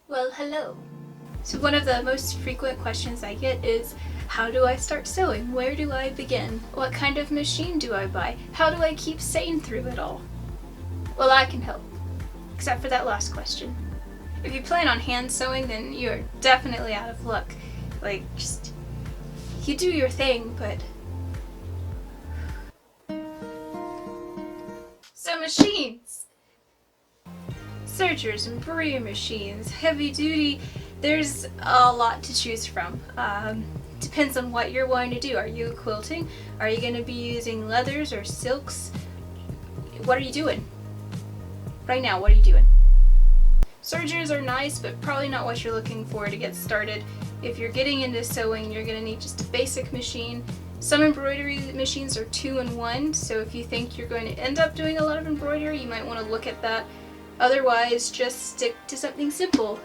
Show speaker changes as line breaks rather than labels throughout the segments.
Well, hello. So one of the most frequent questions I get is, how do I start sewing? Where do I begin? What kind of machine do I buy? How do I keep sane through it all? Well, I can help. Except for that last question. If you plan on hand sewing, then you're definitely out of luck. Just, you do your thing, but... So machines! Sergers, embroidery machines, heavy duty, there's a lot to choose from. Depends on what you're wanting to do. Are you quilting? Are you going to be using leathers or silks? What are you doing? Right now, what are you doing? Sergers are nice, but probably not what you're looking for to get started. If you're getting into sewing, you're going to need just a basic machine. Some embroidery machines are 2-in-1, so if you think you're going to end up doing a lot of embroidery, you might want to look at that. Otherwise, just stick to something simple.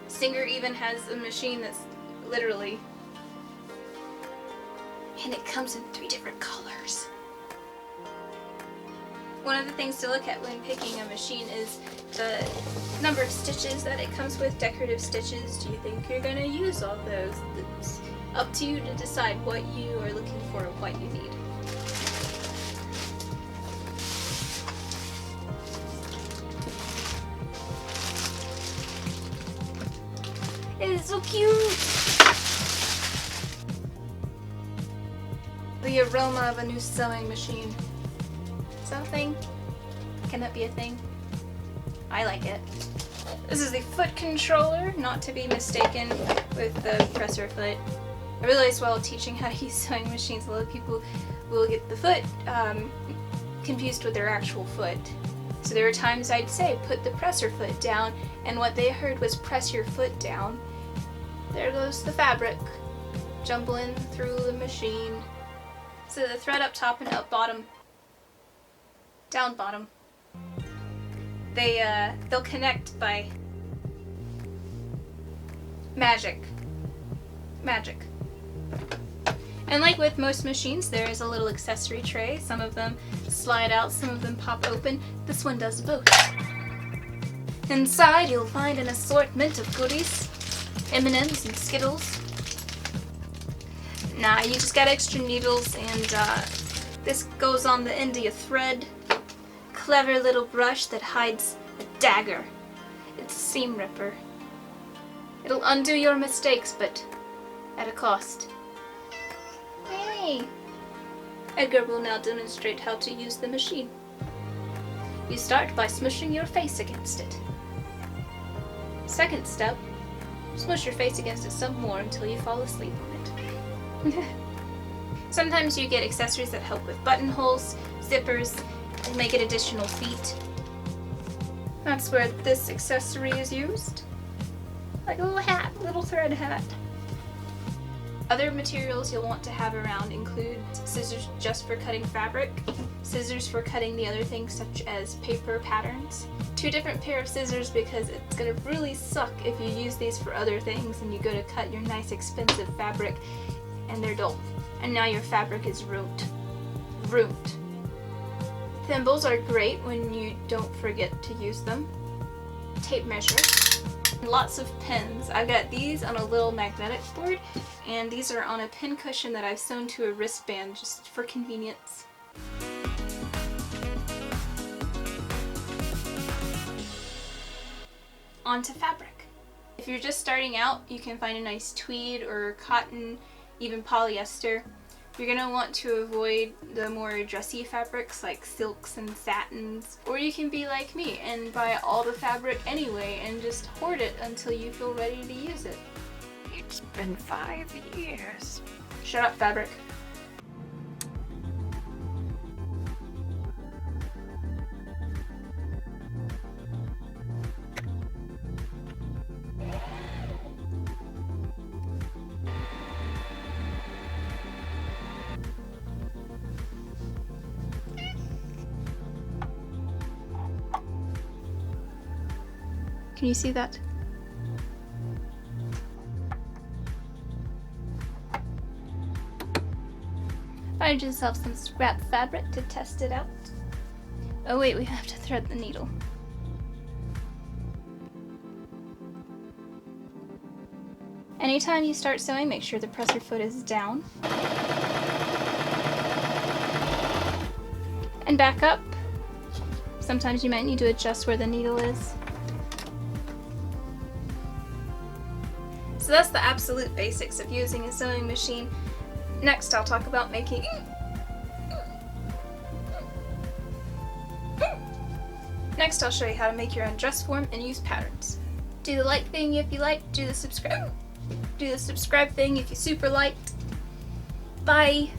Singer even has a machine that's literally... and it comes in 3 different colors. One of the things to look at when picking a machine is the number of stitches that it comes with, decorative stitches. Do you think you're going to use all those? It's up to you to decide what you are looking for and what you need. It is so cute! The aroma of a new sewing machine. Is that a thing? Can that be a thing? I like it. This is the foot controller, not to be mistaken with the presser foot. I realized while teaching how to use sewing machines, a lot of people will get the foot confused with their actual foot. So there were times I'd say, put the presser foot down, and what they heard was press your foot down. There goes the fabric, jumbling through the machine. So the thread up top and up bottom, down bottom, they'll connect by magic. And like with most machines, there is a little accessory tray. Some of them slide out, some of them pop open. This one does both. Inside you'll find an assortment of goodies, M&Ms and Skittles. Nah, you just got extra needles, and this goes on the end of your thread. Clever little brush that hides a dagger. It's a seam ripper. It'll undo your mistakes, but at a cost. Hey! Edgar will now demonstrate how to use the machine. You start by smushing your face against it. Second step, smush your face against it some more until you fall asleep on it. Sometimes you get accessories that help with buttonholes, zippers, and make it additional feet. That's where this accessory is used. Like a little hat, little thread hat. Other materials you'll want to have around include scissors just for cutting fabric, scissors for cutting the other things such as paper patterns, 2 different pair of scissors because it's going to really suck if you use these for other things and you go to cut your nice expensive fabric and they're dull. And now your fabric is ruined. Thimbles are great when you don't forget to use them. Tape measure. Lots of pins. I've got these on a little magnetic board, and these are on a pin cushion that I've sewn to a wristband just for convenience. Onto fabric. If you're just starting out, you can find a nice tweed or cotton, even polyester. You're going to want to avoid the more dressy fabrics like silks and satins, or you can be like me and buy all the fabric anyway and just hoard it until you feel ready to use it.
It's been 5 years.
Shut up, fabric. Can you see that? Find yourself some scrap fabric to test it out. Oh wait, we have to thread the needle. Anytime you start sewing, make sure the presser foot is down. And back up. Sometimes you might need to adjust where the needle is. So that's the absolute basics of using a sewing machine. Next, I'll talk about making... Next, I'll show you how to make your own dress form and use patterns. Do the like thing if you like, do the subscribe thing if you super liked. Bye!